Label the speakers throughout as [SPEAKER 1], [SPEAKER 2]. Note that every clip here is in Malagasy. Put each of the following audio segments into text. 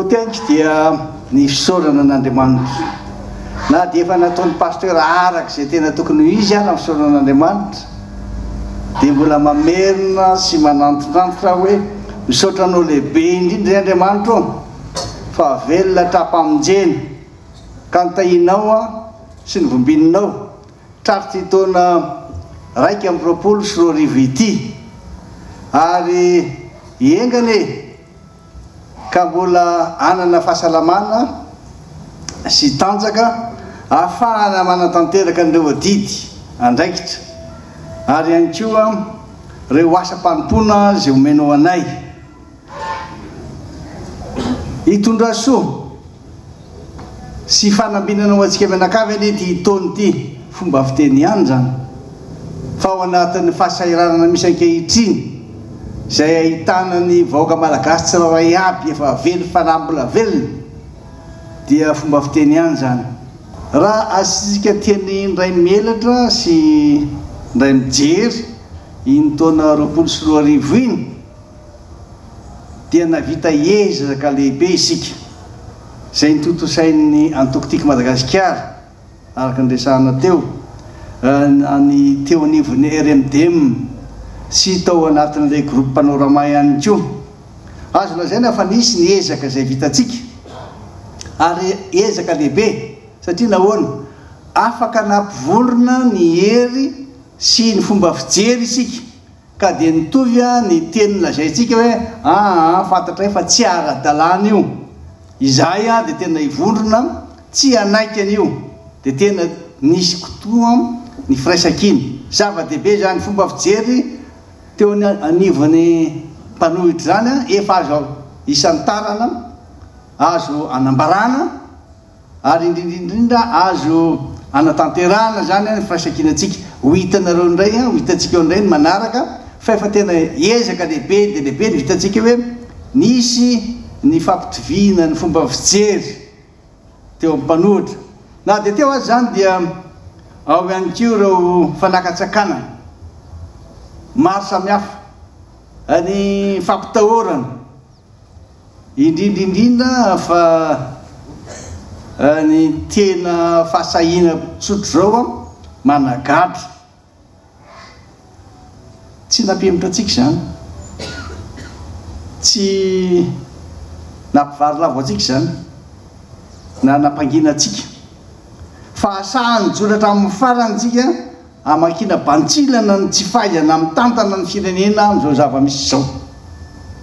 [SPEAKER 1] teaniko dia ny fisaorana n'Andriamanitra. Na dia efa nataon'ny pasteur araka izay tena tokony ho izy ary amin'ny fisaorana n'Andriamanitra, dia mbola mamerina sy manantonantotra hoe misaotranao lehibe indrindra i Andriamanitra fa velona trapamonjeny ka nitahinao sy ny vombininao tratrity taona 1:24 ity ary iengane ka mbola anana fahasalamana sy tanjaka ahafahana manatanteraka an'ireo adidy andraikitra ary ihany koa reo asa-panompona izay omenao anay hitondra soa sy fanambinanao antsika menakavy anie ty taony ty fomba fiteny ihany zany fa ao anatin'ny fahasairanana misy ankehitriny izay ahitana ny vahoaka malagasy tsirairay aby efa velo fanambola velona dia fomba fiteny ihany zany. Raha asika tiany indray melatra sy indray mijery iny taona 24 iny dia navita ezaka lehibe isika izay nitotosain'ny antokotiky Madagasikara araka nresahana teo ny teo anivon'ny RMDM sy tao anatin'ilay groupe panorama ihany koa. Azo lazaina fa nisy ny ezaka izay vitatsika ary ezaka lehibe satria nahoana afaka nampivolona ny hery sy ny fomba fijery isika ka dia nitovy ny teny lazaintsika hoe fantatra fa tsy ara-dalàna io izay dia tena hivondrona tsy anaiky an'io dia tena nisy kotoa ny firaisakiny zava-dehibe zany fomba fijery teo anivon'ny mpanohitra zany efa azo isantarana azo anambarana ary indrindrindrindra azo anatanterana zany ny firaisakinantsika ho hitanareo indray ho hitantsika eo indray ny manaraka fa efa tena ezaka lehibe dia lehibe ny vitantsika hoe nisy ny fampitoviana ny fomba fijery teo amin'ny mpanohitra na dia teo azy zany dia ao ihany koa ireo fanakatsakana maro samihafa ny fampitahorana indrindrindrindra fa ny tena fahasahina tsotro zao managadra tsy nampemitra atsika zany tsy nampivary lavo atsika zany na nampangina atsika fa asahany joratra amin'ny farantsika amakina bantsilana ny tsy fahaizana amin'ny tantana ny firenena amin'izao zava-misy zao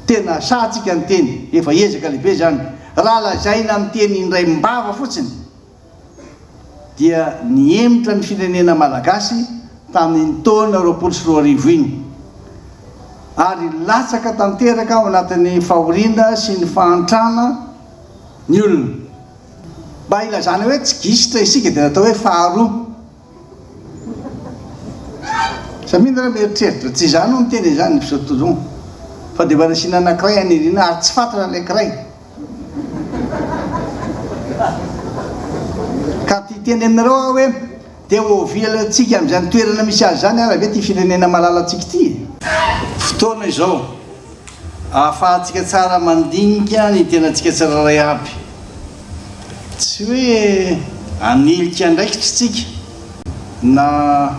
[SPEAKER 1] tena asahantsika ny teny efa ezaka lehibe zany raha lazaina amin'ny teny indray mbava fotsiny dia niemitra ny firenena malagasy tamin'ny taona 24 iny ary latsaka tanteraka ao anatin'ny fahoriana sy ny fahantrana ny olona mba ilazana hoe tsy gisitra isika dia natao hoe faharoa samindra mieritreritra tsy zany no miteny zany nypisotozon fa dia mba nasina anankiray anirina ary tsy fantatra anankiray ka ty teny aminareo aho hoe dia ovialatsika amin'izany toerana misy azy zany araha ve ty firenena malalatsika ty fotoana izao ahafahantsika tsara mandinika ny tenantsika tsiraray aby tsy hoe anilika ndraikitra tsika na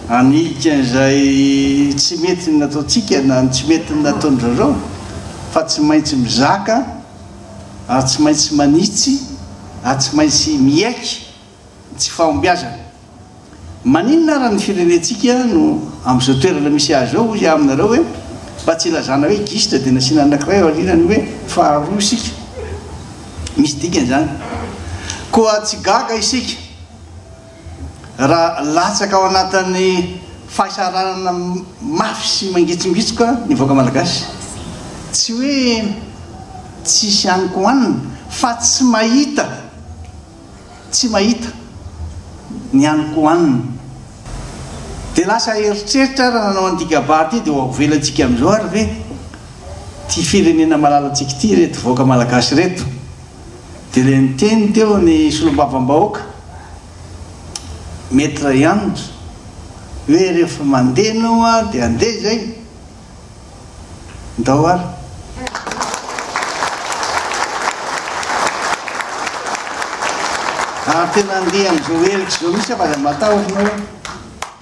[SPEAKER 1] anilika izay tsy mety nataontsika na tsy mety nataondrareo fa tsy maintsy mizaka ary tsy maintsy manitsy ary tsy maintsy miaiky tsy fahombiazana maninona raha ny firenentsika no amin'izao toerana misy azy zao izy aminareo hoe mba tsy ilazana hoe gisitra dia nasiana anankiray aorinany hoe faharoa isika misy dikany zany koa tsy gaga isika raha latsaka ao anatin'ny fahasaranana mafy sy mangitsongitsoka ny vahoaka malagasy tsy hoe tsisy aniko hoanina fa tsy mahita ny aniko hoanina dia lasa eritreritra raha nanao an'tikabaty dia hovelantsika amin'izao ary ve ty firenena malalatsika ty reto vahoaka malagasy reto dia le niteny teo ny solombavam-bahoaka mety ray andro hoe rehefa mandeha anao dia andeha zay ndao ary ary tena andeha am'izao elika zao misy afa matahotra hoe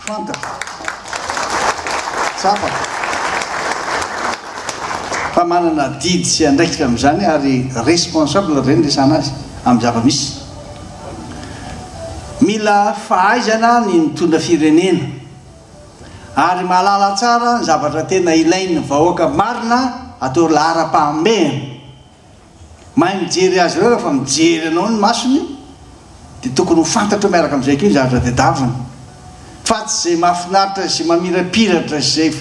[SPEAKER 1] fantatra tsapa fa manana didy sy andraikitra am'izany ary responsable reny resana azy amin'ny zava-misy mila fahaizana ny mitondra firenena ary mahalala tsara ny zavatra tena ilainy vahoaka marina atao lahara-pahambehana mahay mijery azy ireo rehefa mijery anao ny masony dia tokony ho fantatra miaraka amin'izay keo ny zavatra tadiavina fa tsy izay mahafinaritra izay mamirapiratra izay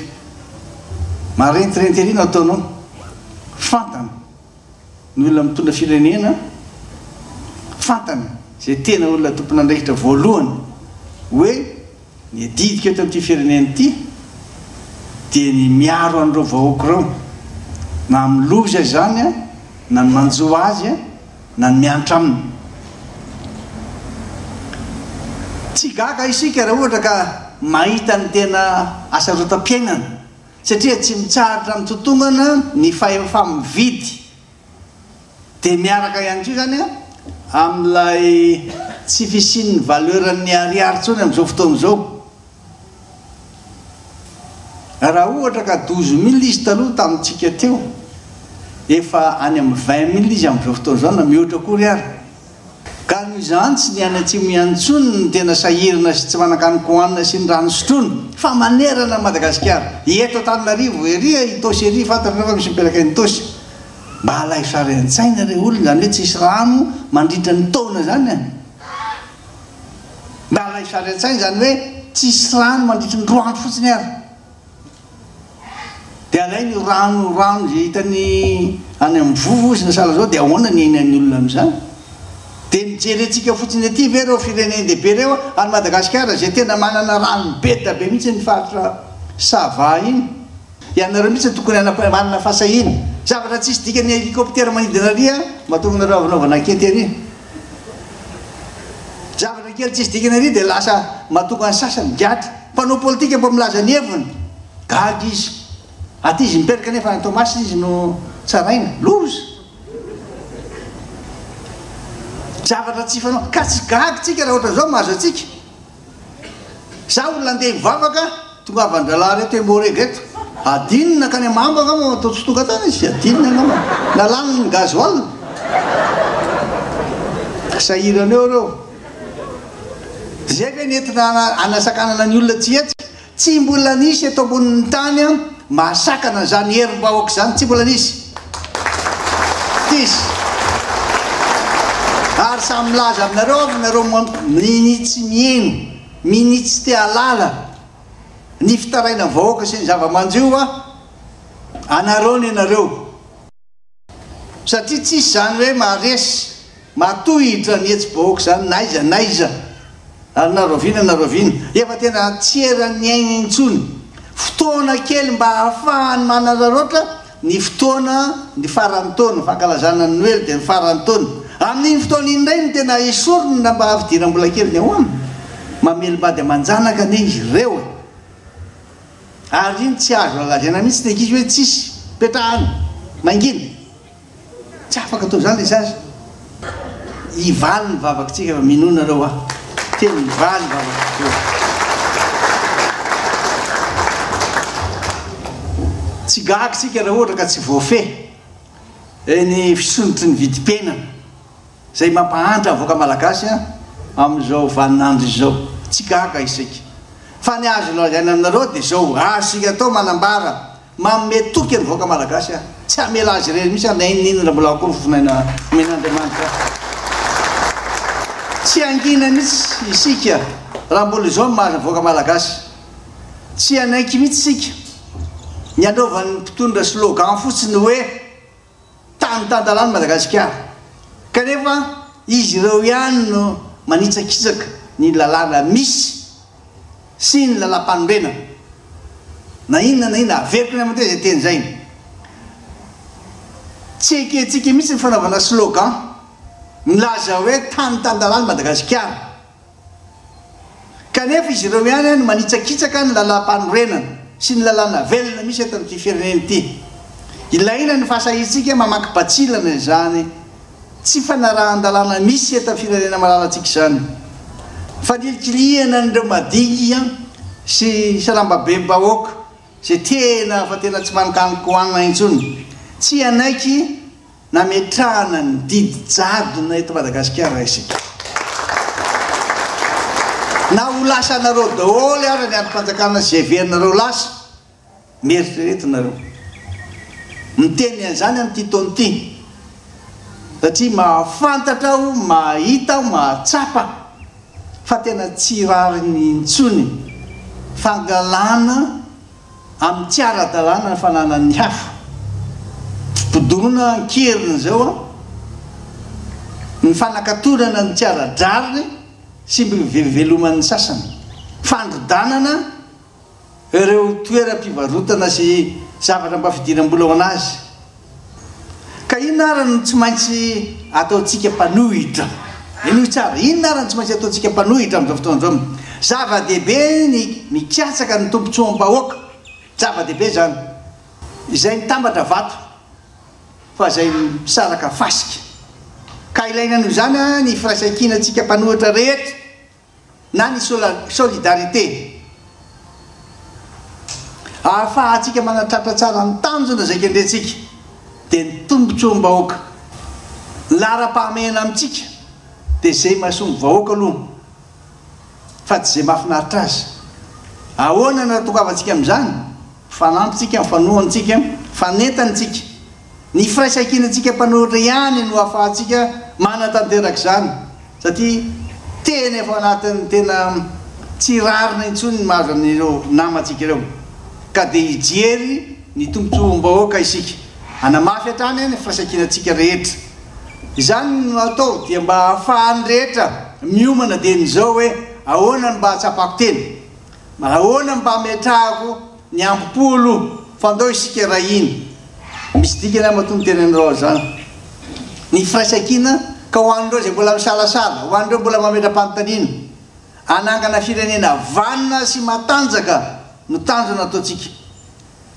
[SPEAKER 1] marentirenty ery no ataonao fantana ny olona mitondra firenena fantana izay tena olona tompona andraikitra voalohany hoe ny didika eto amin'ity firenena ity dia ny miaro an'ireo vahoaka ireo na miloza izany a na ny manjoa azy a na ny mianatra aminy tsy gaga isika raha ohatra ka mahita ny tena asarotam-piainana satria tsy mitsaritra amin'ny tontongana ny famividy dia miaraka ihany koa zany a amin'ilay tsy fisian'ny valeuran'ny ariary tsony amin'izao fotoana izao raha ohatra ka 12 000 izy taloha tamintsika teo efa any amin'ny 20 000 izy amin'izao fotoana izao na mihoatra kory ary ka noho izany tsy ny any atsimo ihany tsony ny tena sahirana sy tsy manakanokohanina sy ny rano sotrony fa manerana Madagasikara eto Antananarivo ery Itosy ery fantatra fa misy miperaka ny Itosy mba halay sary an-tsaina re olona zany hoe tsisy rano mandritra ny taona zany mba halay sary an-tsaina zany hoe tsisy rano mandritra ny 2 andro fotsiny ary dia alainy rano zay hitany any amin'ny vovo sy ny sala zao dia ahoana ny ainan'ny olona amin'izany dia mijery antsika fotsiny aty ve reo firenendehibe reo any Madagasikara zay tena manana rano beta be mihitsy ny faritra Sava iny ianareo mihitsy tokony manana fahasahina zavatra tsisy dikany hélicoptère manidina ary a mahatonga nareo avanaovana kety ary zavatra kely tsisy dikany ary dia lasa mahatonga ny sasany giatra mpanao politika mbo milaza ny heviny gaga izy aty izy miperaka nefa ny Tomasy izy no tsaraina loza zavatra tsy fanao ka tsy gaga tsika raha ohatra zao mahazo atsika za olona andeha mivavaka tonga avan-dralahy reto emoregreto adinina ka ny amamba ngama atao tsy tonga tany izy adinina ngama nalaniny ny gazoal sahirana eo reo zay ve nentina anasakanana ny olona tsy etsika tsy mbola nisy eto ambonin'ny tany a mahasakana zany herim-bahoaka zany tsy mbola nisy tisy ary samy milaza aminareo avy nareo minitsy mieno minitsy te alala ny fitaraina vahoaka sy ny zava-manjo a anareo ny anareo satria tsisy zany hoe maharesy matohitra ny hetsy-bahoaka zany naiza ary naroviana efa tena tseran'ny aina intsony fotoana kely mba ahafahany manararoatra ny fotoana ny faran'ny taona fankalazana ny noely dia ny faran'ny taona amin'iny fotoana iny indray ny tena esorony na mba havidira mbola kely ny ahoana mamelobady amanjanaka ane izy ireo ary iny tsy azo lalazana mihitsy tek izy hoe tsisy petrahany mangina tsy afaka atao zany le zazy ivaly ny vavakantsika fa minona reo a tena ivaly ny vavakantsika tsy gagitsika raha ohatra ka tsy voafe ny fisonotry ny vidim-piainana zay mampahantra avoaka malagasy a amin'izao vaninandro izao tsy gaga isika fa ny azo lazaina aminareo dia zao azosika atao manambara mametoky ny voaka malagasy a tsy hamela azy reny misy nainina raha mbola akory fofinaina men'Andriamanitra tsy angina mihitsy isika raha mbola izao mahazo voaka malagasy tsy anaiky mihitsy isika ny anaovan'ny mpitondra slogan fotsiny hoe tany-tandalany Madagasikara kanefa izy ireo ihany no manitsakitsaka ny lalàna misy sy ny lalam-panomrena na inona averiko ny aman'izay zay teny zay tsy eketsika mihitsy ny fanaovana slogan milaza hoe tany-tandalany Madagasikara kanefa izy ireo ihany no manitsakitsaka ny lalam-panorenana sy ny lalàna velona misy eto amin'ity firenena ity ilaina ny fahasahitsika mamaky-batsilana zany tsy fanarahan-dalàna misy eto firenena malalantsika izany fa nilikiliana n'ireo madinika sy salambabe bahoaka zay tena fa tena tsy manikaniko hoanina intsony tsy anaiky nametrahana ny didy jadona eto Madagasikara isika na ho lasa anareo daholo ary ny androm-panjakana zay averinareo lasa mieritrretinareo miteny an'izany amin'ity taona ity satria mahafantatra aho mahita aho mahatsapa fa tena tsy rariny intsony fangalana amin'ny tsy ara-dalàna ny fananan'ny hafa fipodona ankeriny zao a ny fanakatonana ny tsy ara-drariny sy miveloman'ny sasany fandrodanana ireo toeram-pivarotana sy zavatra mba fidiram-bola ho anazy ka inona arany tsy maintsy ataontsika mpanohitra ino tsara inona arany tsy maintsy ataontsika mpanohitra amin'izao fotoan'izao zava-dehibe ny mikatsaka ny tompontsoam-bahoaka zava-dehibe zany izay nitambatra vato fa zay misaraka fasika ka ilaina n'io zany a ny firaisan-kinantsika mpanohitra rehetra na ny solidarité ahafahantsika manatratra tsara ny tanjona zay kendrentsika dia ny tombontsoam-bahoaka lara-pahamehana amintsika dia zay mahasomby vahoaka aloha fa tsy zay mahafinaritra azy ahoana natokavantsika amin'izany fanampitsika fanohantsika fanentantsika ny firaisan-kinantsika mpanohitra ihany no ahafahantsika manatanteraka izany satria tena efa anatin'ny tena tsy rarina intsony ny mahazo an'ireo namantsika ireo ka dia hijery ny tombontsoam-bahoaka isika anamafy hatrany ny firaisan-kinantsika rehetra izany no atao dia mba ahafahany rehetra miomana dia nyzao hoe ahoana ny mba hatsapako teny ahoana mba hametrahako ny ampopolo fandao isika rahiny misy dikany mahatonga teny an'ireo zany ny firaisan-kina ka ho an'ireo zay mbola misalasala ho an'ireo mbola mametra-panontaniana anangana firenena vanina sy matanjaka no tanjona ataontsika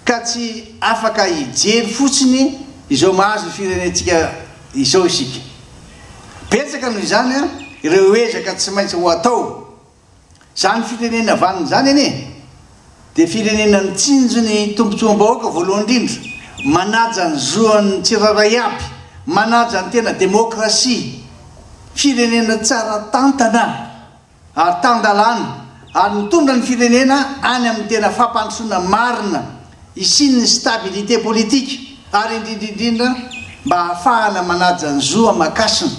[SPEAKER 1] ka tsy afaka hijery fotsiny izao mahazo ny firenentsika izao isika betsaka noho izany a ireo ezaka tsy maintsy ho atao zany firenena vanina zany anie dia firenena mitsinjo ny tombontsoam-bahoaka voalohany indrindra manaja ny zoan'ny tsiraray aby manaja ny tena demokrasia firenena tsara tantana ary tandalàna ary mitondra ny firenena any amin'ny tena fampandrosoana marina isiny ny stabilité politique ary indrindrindrindra mba ahafahana manaja ny zoa makasina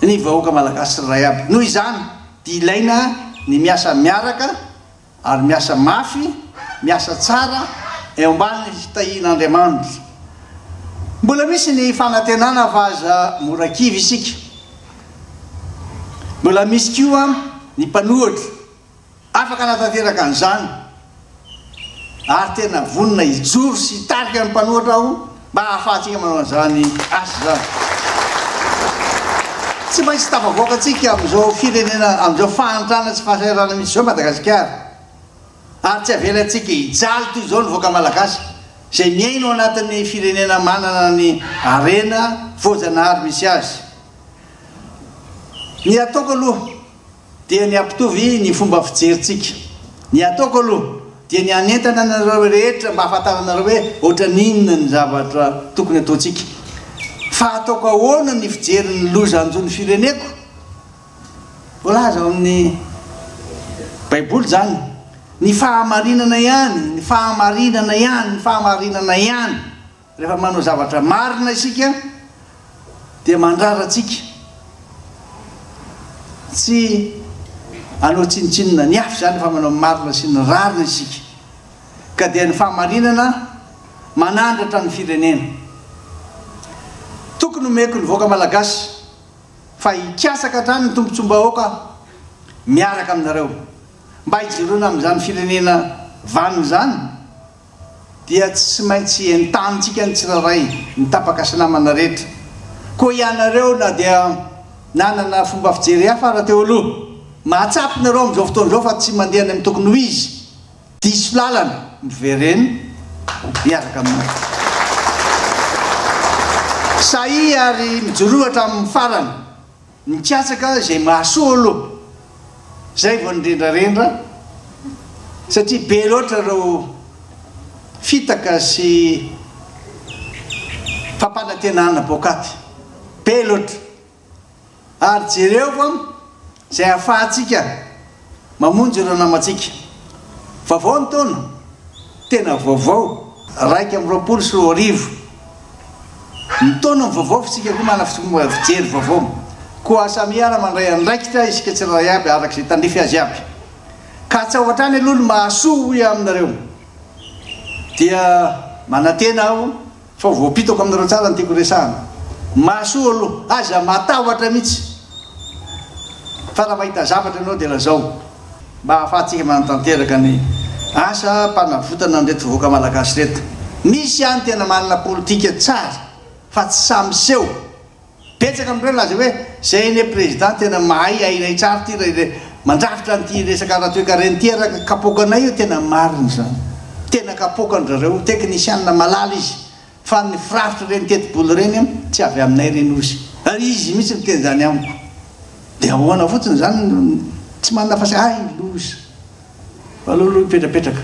[SPEAKER 1] ny vahoaka malagasy ray aby noho izany dia ilaina ny miasa miaraka ary miasa mafy miasa tsara eo ambany fitahian'Andriamanitra mbola misy ny fanantenana fa aza morakivy isika mbola misy koa ny mpanohitra afaka anatanteraka an'izany ary tena vonina hijoro sy hitarika ny mpanohitra aho mba ahafahantsika manao an'izany asa zany tsy maintsy tafavoaka atsika amin'izao firenena amin'izao fahantrana sy fahasairana misy zao Madagasikara ary tsy avelantsika hijaly toy izao ny voaka malagasy zay miaino anatin'ny firenena manana ny arena voajanahary misy azy ny ataoko aloha dia ny ampitovy ny fomba fijeritsika ny ataoko aloha dia ny anentana anareo rehetra mba ahafantaranareo hoe ohatra ninona ny zavatra tokony ataontsika fa ataoko ahoana ny fijeryn'ny loza anjony fireneko volaza amin'ny baiboly zany ny fahamarinana ihany ny fahamarinana ihany ny fahamarinana ihany rehefa manao zavatra marina isika dia mandraratsika tsy anao tsinitsinina ny afy zany fa manao marina sy ny rarina isika ka dia ny fahamarinana manandratra ny firenena tokony omeko ny voaka malagasy fa hikasaka hatrany ny tombontsoam-bahoaka miaraka aminareo mba hijerona amin'izany firenena vanina zany dia tsy maintsy entanitsika ny tsiraray ny tapaka-sinamana rehetra koa ianareo na dia nanana fomba fijery hafa raha teo aloha mahatsapinareo amin'izao fotoan'izao fa tsy mandeha ny amin'ny tokony ho izy diso lalana mivereny miaraka aminao sahy ary mijorohatra amin'ny farany mikatsaka zay mahasoa aloha zay vao nindrendrarendra satria be loatra reo fitaka sy fampanantenana bokaty be loatra ary jereo fa zay ahafahantsika mamonjy ireo namatsika vaovao ny taona tena vaovao 1 ny taona vaovao fitsika koa mana fijery vaovao koa samiara mandray andraikitra isika tsy ray aby arak'izay tandrify azy aby ka tsy ao hatrany aloha ny mahasoa i aminareo dia manantena aho fa voapitako aminareo tsara ny tiako resahana mahasoa aloha aza matahotra mihitsy fa raha mahita zavatra ianao dia lazao mba ahafahantsika manatanteraka ny asa mpanavotana nreto voaka malagasy reto misy any tena manana politika tsara fa tsy samyseho betsaka amindreo laza hoe zay ne président tena mahay ainay tsara ty raha mandrafitra nyty resaka raha toeka reny raha kapokanay io tena mariny zany tena kapokandrareo teknisianina malala izy fa ny firafitra reny tetiboly reny tsy avy aminay reny ozy ary izy mihitsy miteny zany amiko dia ahoana fotsiny zany tsy manana fasy ay lozy alohaloha ipetrapetraka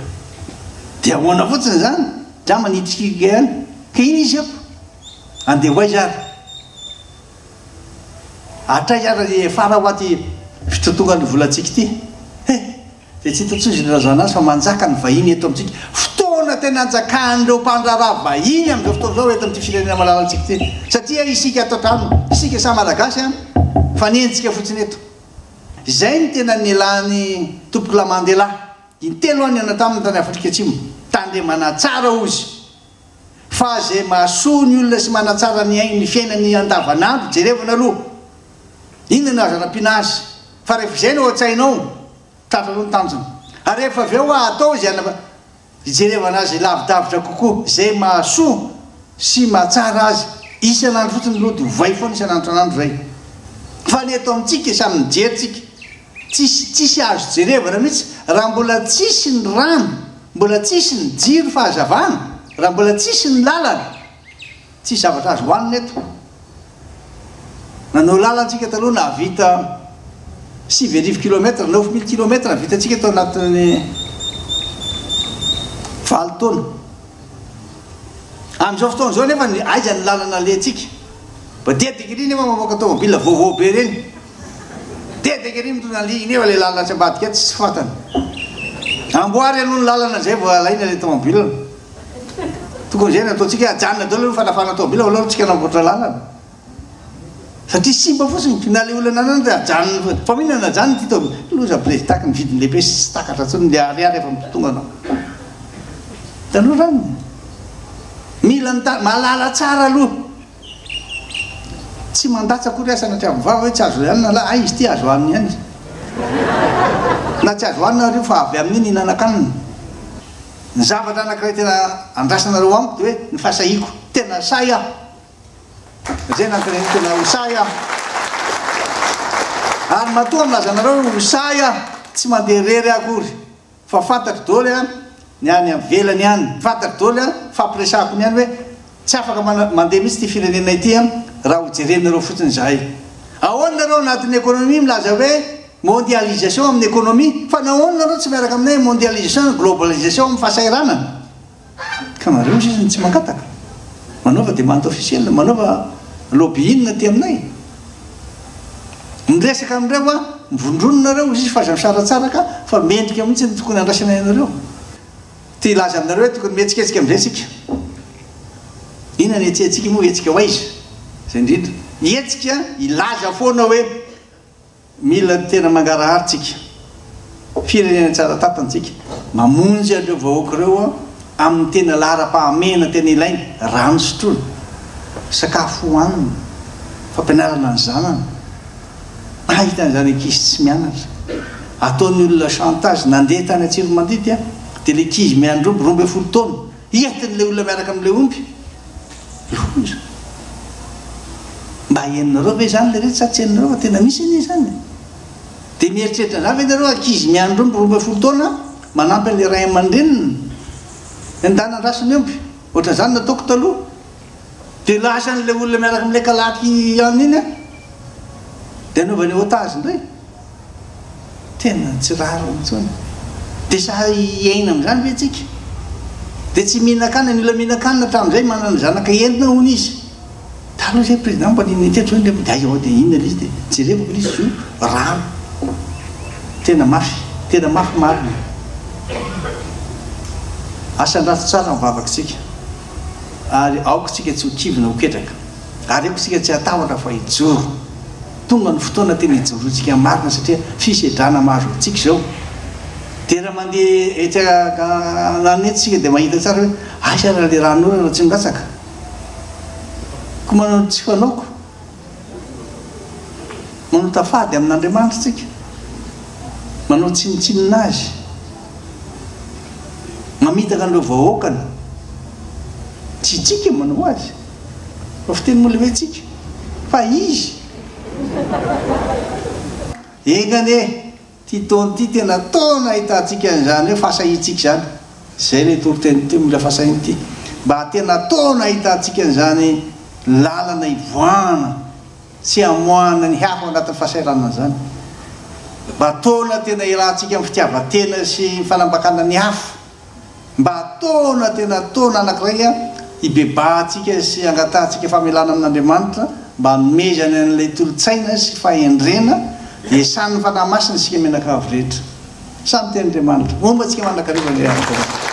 [SPEAKER 1] dia ahoana fotsiny zany za manitrika any ka iny izy ako andeha hoay zary atray zary fara ho aty fitotonga ny volantsika ity dia tsy hitatsozy nyrazana azy fa manjaka ny vahiny eto amintsika fotoana tena anjakan'ireo mpandraraha vahiny amin'izao fotoana zao eto amin'ity firenena malalatsika ty satria isika ato trano isika sa malagasy a fa nientsika fotsiny eto zay ny tena nilany tompoko la mandelahy intelo any ana taminy tany Afrika Atsimo tandre manatsara ozy fa zay mahasoa ny olona sy manatsara ny fiainany andavanandro jerevana aloha inona nazy rampinazy fa rehefa zay no atsainao tratra aloha ny tanjona ary rehefa avy eo atao izy ijerevana azy lavidavitra kokoa zay mahasoa sy mahatsara azy isanandro fotsiny loha dia hovay foana isanandro tranandro zay fa ny eto amintsika samy mijeritsika tsisy azo jerevana mihitsy raha mbola tsisy ny rano mbola tsisy ny jiro fahazavana raha mbola tsisy ny lalana tsisy zavatra azo hoanina eto nanao lalantsika taloha navita 9 kilometra 9000 kilometra navitatsika tao anatin'ny 7 taona amin'izao fotoana zao nefa aiza ny lalana lentsika mba dedekary nefa mamoaka tomobile vaovao be reny dedekary mitondra ny nefa le lalana tsy ambadika tsy fatana amboary aloha ny lalana zay vao alaina le tomobile tokony zay nataotsika ajanona daholo aloha fanafana tomobile aloha tsika namboatra lalana satria simba fotsiny na le olona anana dia ajanona fa mihinana ajanona ty tomobile loza présidentaka ny vidiny lehibe sy takatra tsony le ariary efa mitotonga anao tanoa rano mila malala tsara aloha tsy mandatsa kory asana tsy avovava hoe tsy azo ihanina la izy ty azo haniny ihany na tsy azo hanina reo fa avy amin'iny hinanakanina ny zavatra anankiray tena andrasanareo amiko dia hoe ny fahasahiko tena say aho zay nankiray tena hosay aho ary matoa milazanareo hosay aho tsy mandeha rery akory fa fantatro daholo a ny any avelany any fantatro daholo a fampiresahako ny any hoe tsy afaka mandeha mihitsy ty firenenay ty raha ho jerenareo fotsiny zahay ahoana nareo anatin'ny économie milaza hoe mondialisation amin'ny économie fa nahoana nareo tsy miaraka aminay mondialisation globalisation amin'ny fahasairanana ka nareo izy tsy mangataka manaova demande officielle manaova lobbying ty aminay miresaka amindreo a mivondrononareo izy fa zamisaratsara ka fa mendrika mihitsy ny tokony andrasana ianareo ty laza aminareo hoe tokony mihetsiketsika amizay tsika inona ny etsetsika moa etsika ho aiza zay indrindra etsika ilaza foana hoe mila tena mangaraharitsika firenena tsara tatantsika mamonjy an'ireo vahoaka ireo amin'ny tena lara-pahamena tena ilaina rano sotroina sakafo hohanina fampianarana ny zanana ahitan'izany ankizy tsy mianatra ataony olona chantage nandeha tany atsiro mandidy a dia le ankizy miandromby 12 taona entin'le olona miaraka amin'le omby loza mba henonareo ve zany le rehetra sa tsy henonareo fa tena misy ny zany dia mieritreritra zany ve nareo ankizy miandromby 12 taona manampy an'le ray aman-drenina endanandrasiny omby ohatran'izany nataoko taloha dia lasa n'ilay olona miaraka amin'ilay kalaky ihany iny a dia anaovany otage indray tena tsy raro intsony dia sa iaina amin'izany ve tsika dia tsy mihinan-kanina ny olona mihinan-kanina hatramin'izay manana zanaka entina hono izy taloha zay président mpanina tetro dia ao dia inona izy dia jerevako izy io rano tena mafy marina asan-drato tsara mivavaka tsika ary aoko tsika tsy ho kivina ho ketraka ary aoko tsika tsy atahotra fa hijoro tonga ny fotoana tena hijorotsika marina satria fisedrana mahazo tsika zao dia raha mandeha etrananetsika dia mahita tsara hoe asa raha le ranora raha tsy ngatsaka ko manao tsy fanaoko manao tafady amin'Andriamanitra tsika manao tsinitsinina azy mamitaka an'ireo vahoakany tsy tsika manao azy fa fiteny mola hoe tsika fa izy engane ty taona ty tena taona ahitantsika an'izany hoe fahasahitsika zany zay le toriteny ty mila fahasahiny ty mba tena taona ahitantsika an'izany lalana ivoana sy amoahana ny hafa anatin'ny fahasairana zany mba taona tena ilantsika amin'ny fitiavatena sy fanambakana ny hafa mba taona tena taona anankiray a ibebahantsika sy angatantsika famelana amin'Andriamanitra mba nomezany an'ilay tolotsaina sy fahendrena dia samy fanahy masina isika menakavy rehetra samy tenyandriamanitra momba antsika mandrakariva le